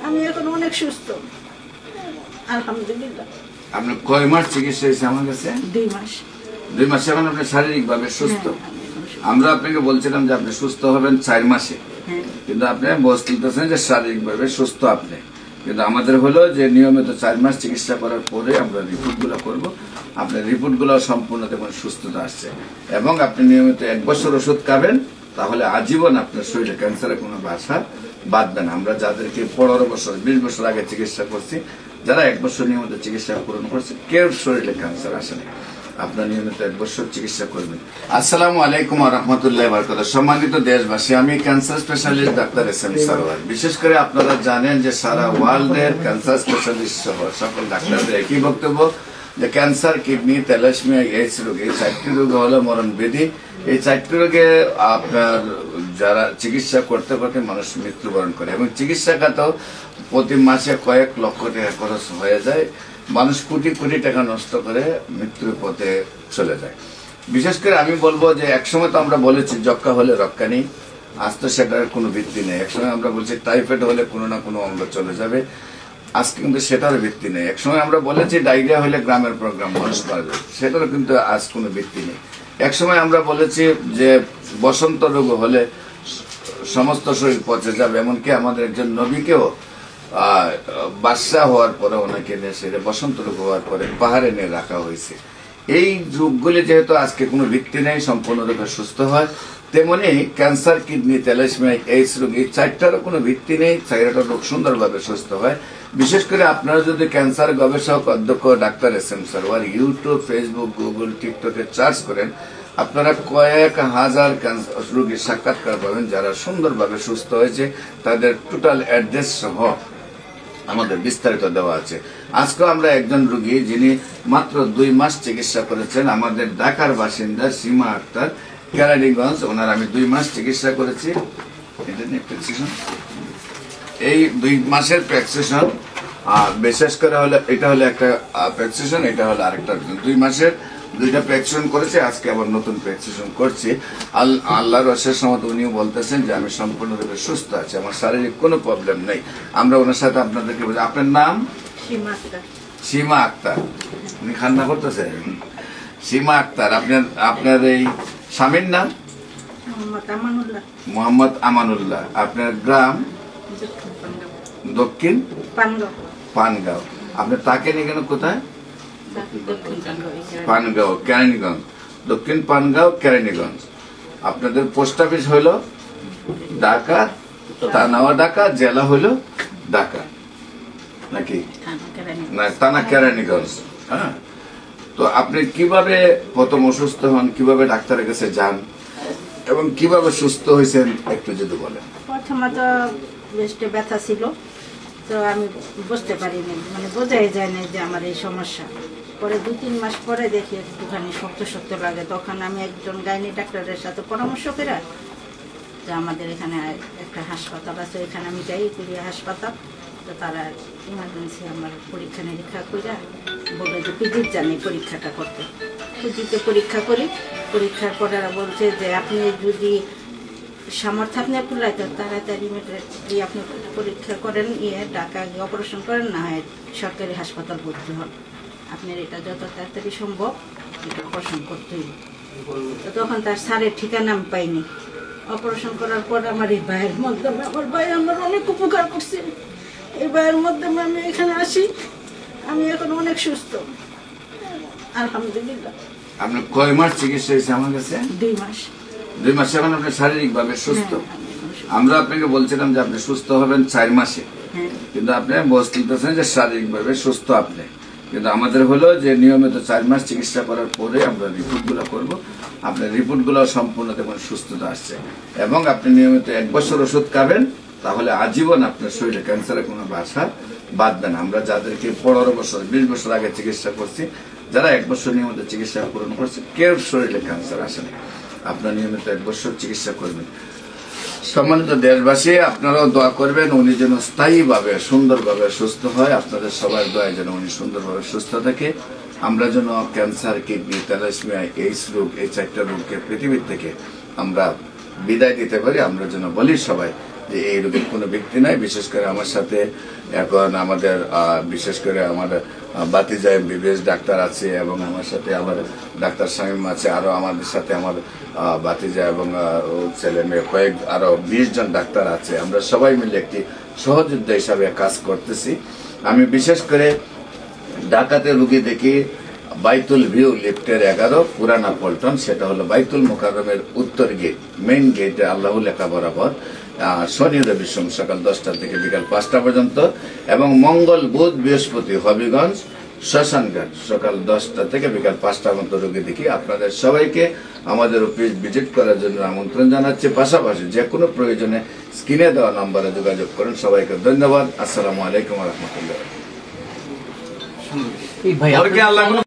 আমি এখন অনেক সুস্থ আলহামদুলিল্লাহ। আপনার কয় মাস চিকিৎসা হয়েছে আমার কাছে? 2 মাস। 2 মাসে এখন আপনি শারীরিক ভাবে সুস্থ। আমরা আপনাকে বলছিলাম যে আপনি সুস্থ হবেন 4 মাসে, কিন্তু আপনি বলতেছেন যে শারীরিক ভাবে সুস্থ আপনি। কিন্তু আমাদের হলো যে নিয়মিত 4 মাস চিকিৎসা করার পরে আমরা রিপোর্ট গুলো করবো। আপনার রিপোর্ট গুলো সম্পূর্ণ দেখুন সুস্থতা আসছে, এবং আপনি নিয়মিত 1 বছর ওষুধ খাবেন, তাহলে আজীবন আপনার শরীরে ক্যান্সারের কোনো বাসা বাঁধবে না। আমরা যাদেরকে 15 বছর 20 বছর আগে চিকিৎসা করছি, যারা 1 বছর নিয়মিত চিকিৎসা পূরণ করছে, কেউ শরীরে ক্যান্সার আসে না। আপনার নিয়মিত 1 বছর চিকিৎসা করবেন। আসসালামু আলাইকুম ওয়া রাহমাতুল্লাহি ওয়া বারাকাতুহু। সম্মানিত দেশবাসী, আমি cancer specialist doctor S M Sarwar. বিশেষ করে আপনারা জানেন যে সারা ওয়ার্ল্ডের ক্যান্সার স্পেশালিস্ট সহ সকল ডাক্তারদের একই বক্তব্য যে ক্যান্সার, কিডনি, থ্যালাসেমিয়া, এইডস রোগ, এই 4টি রোগ হলো মরণ ব্যাধি। এই 4টি রোগে আপনার যারা চিকিৎসা করতে করতে মানুষ মৃত্যুবরণ করে, এবং চিকিৎসা খাতেও প্রতি মাসে কয়েক লক্ষ টাকা খরচ হয়ে যায়। মানুষ কোটি কোটি টাকা নষ্ট করে মৃত্যুর পথে চলে যায়। বিশেষ করে আমি বলবো যে একসময় তো আমরা বলেছি যক্কা হলে রক্ষা নেই, আজ তো সেটার কোনো ভিত্তি নেই। একসময় আমরা বলছি টাইফয়েড হলে কোনো না কোনো অঙ্গ চলে যাবে, আজকে কিন্তু সেটার ভিত্তি নেই। একসময় আমরা বলেছি ডায়রিয়া হলে গ্রামের প্রোগ্রাম মানুষ মারা যাবে, সেটারও কিন্তু আজ কোনো ভিত্তি নেই। একসময় আমরা বলেছি যে বসন্ত রোগ হলে সমস্ত শরীর পচে যাবে, এমনকি আমাদের একজন নবীকেও বাদশা হওয়ার পরে ওনাকে নিয়ে সেটা বসন্ত রোগ হওয়ার পরে পাহাড়ে নিয়ে রাখা হয়েছে। এই রোগগুলি যেহেতু আজকে কোনো ভিত্তি নেই, সম্পূর্ণরূপে সুস্থ হয়, তেমনি ক্যান্সার, কিডনি, থ্যালাসেমিয়া, এইডস রোগ, এই 4টারও কোনো ভিত্তি নেই, 4টা রোগ সুন্দরভাবে সুস্থ হয়। বিশেষ করে আপনারা যদি ক্যান্সার গবেষক অধ্যক্ষ doctor S M Sarwar YouTube, Facebook, Google, টিকটকে সার্চ করেন, আপনারা কয়েক হাজার ক্যান্সার রোগীর সাক্ষাৎকার পাবেন যারা সুন্দরভাবে সুস্থ হয়েছে, তাদের টোটাল অ্যাড্রেস সহ আমাদের বিস্তারিত দেওয়া আছে। আজকেও আমরা একজন রোগী যিনি মাত্র 2 মাস চিকিৎসা করেছেন, আমাদের ঢাকার বাসিন্দা সীমা আক্তার, কেরানীগঞ্জ। ওনার আমি 2 মাস চিকিৎসা করেছি। এই 2 মাসের প্রেসক্রিপশন, বিশেষ করে হলো এটা হলো একটা প্রেসক্রিপশন, এটা হলো আরেকটা। 2 মাসের 2টা প্রেসক্রিপশন করেছে, আজকে আবার নতুন প্রেসক্রিপশন করছি। আল্লাহর অশেষ রহমত, উনিও বলতেছেন যে আমি সম্পূর্ণরূপে সুস্থ আছি, আমার শারীরিক কোনো প্রবলেম নেই। আমরা ওনার সাথে আপনাদেরকে বলি, আপনার নাম? সীমা আক্তার। উনি খান্না করতেছেন? সীমা আক্তার। আপনার এই স্বামীর নাম? মোহাম্মদ আমানুল্লাহ। আপনার গ্রাম? দক্ষিণ পানগাঁও। আপনি তাকে নিয়ে গেলেন কোথায়? পানগাঁও, কেরানীগঞ্জ। দক্ষিণ পানগাঁও, কেরানীগঞ্জ। আপনাদের পোস্ট অফিস হইল ঢাকা, থানাও ঢাকা, জেলা হইল ঢাকা নাকি? না, থানা কেরানীগঞ্জ। হ্যাঁ, তো আপনি কিভাবে প্রথম অসুস্থ হন, কিভাবে ডাক্তারের কাছে যান, এবং কিভাবে সুস্থ হয়েছেন একটু যদি বলেন। প্রথমত ব্রেস্টে ব্যথা ছিল, তো আমি বুঝতে পারিনি, মানে বোঝাই যায় না যে আমার এই সমস্যা। পরে 2-3 মাস পরে দেখি একটুখানি শক্ত শক্ত লাগে, তখন আমি একজন গাইনি ডাক্তারের সাথে পরামর্শ করে যে আমাদের এখানে একটা হাসপাতাল আছে, এখানে আমি যাই, কুড়িয়া হাসপাতাল। তো তারা ইমার্জেন্সি আমার পরীক্ষা নিরীক্ষা করে বলে যে পিজির জানি পরীক্ষাটা করতে। পিজিতে পরীক্ষা করি, পরীক্ষার পরে বলছে যে আপনি যদি সামর্থ্য আপনি কুলাইতে তাড়াতাড়ি আপনি পরীক্ষা করেন, ঢাকা গিয়ে অপারেশন করেন, না হয় সরকারি হাসপাতাল ভর্তি হন, আপনার এটা যত তাড়াতাড়ি সম্ভব এটা অপারেশন করতেই। তো তখন তার স্যারের ঠিকানা আমি পাইনি। অপারেশন করার পর আমার এই ভাইয়ের মাধ্যমে, আমার ভাই আমার অনেক উপকার করছে, এই ভাইয়ের মাধ্যমে আমি এখানে আসি, আমি এখন অনেক সুস্থ আলহামদুলিল্লাহ। আপনার কয় মাস চিকিৎসা হয়েছে আমার কাছে? 2 মাস। 2 মাসে এখন আপনি শারীরিক ভাবে সুস্থ। আমরা আপনাকে বলছিলাম যে আপনি সুস্থ হবেন 4 মাসে, কিন্তু আপনি বলতেছেন যে শারীরিক ভাবে সুস্থ আপনি। কিন্তু আমাদের হলো যে নিয়মিত 4 মাস চিকিৎসা করার পরে আমরা রিপোর্ট গুলো করবো। আপনার রিপোর্ট গুলো সম্পূর্ণ দেখুন সুস্থতা আসছে, এবং আপনি নিয়মিত 1 বছর ওষুধ খাবেন, তাহলে আজীবন আপনার শরীরে ক্যান্সারের কোনো বাসা বাঁধবে না। আমরা যাদেরকে 15 বছর 20 বছর আগে চিকিৎসা করছি, যারা 1 বছর নিয়মিত চিকিৎসা পূরণ করছে, কেউ শরীরে ক্যান্সার আসে না। আপনার নিয়মিত 1 বছর চিকিৎসা করবেন। সম্মানিত দেশবাসী, আপনারাও দোয়া করবেন উনি যেন স্থায়ীভাবে সুন্দরভাবে সুস্থ হয়। আপনাদের সবার দোয়া যেন উনি সুন্দরভাবে সুস্থ থাকে। আমরা যেন ক্যান্সার, কিডনি, থ্যালাসেমিয়া, এইডস রোগ, এই 4টা রোগকে পৃথিবীর থেকে আমরা বিদায় দিতে পারি। আমরা যেন বলি সবাই যে এই রোগের কোনো ব্যক্তি নাই। বিশেষ করে আমার সাথে এখন আমাদের বিশেষ করে আমার বাতিজা এমবিবিএস ডাক্তার আছে এবং আমার সাথে আমার ডাক্তার শামীম আছে, আরো আমাদের সাথে আমার বাতিজা এবং ছেলে মেয়ে কয়েক আরো 20 জন ডাক্তার আছে। আমরা সবাই মিলে একটি সহযোদ্ধা হিসাবে কাজ করতেছি। আমি বিশেষ করে ঢাকাতে রুগী দেখি বাইতুল ভিউ লিফটের 11 পুরানা পল্টন, সেটা হলো বাইতুল মোকাররমের উত্তর গেট, মেইন গেটে আল্লাহ লেখা বরাবর, শনি রবি সোম সকাল 10টা থেকে বিকাল 5টা পর্যন্ত, এবং মঙ্গল বুধ বৃহস্পতি হবিগঞ্জ শ্মশানঘাট সকাল 10টা থেকে বিকাল 5টা পর্যন্ত রোগী দেখি। আপনাদের সবাইকে আমাদের অফিস ভিজিট করার জন্য আমন্ত্রণ জানাচ্ছি। পাশাপাশি যে কোনো প্রয়োজনে স্ক্রিনে দেওয়া নম্বরে যোগাযোগ করুন। সবাইকে ধন্যবাদ। আসসালামু আলাইকুম ওয়া রাহমাতুল্লাহ।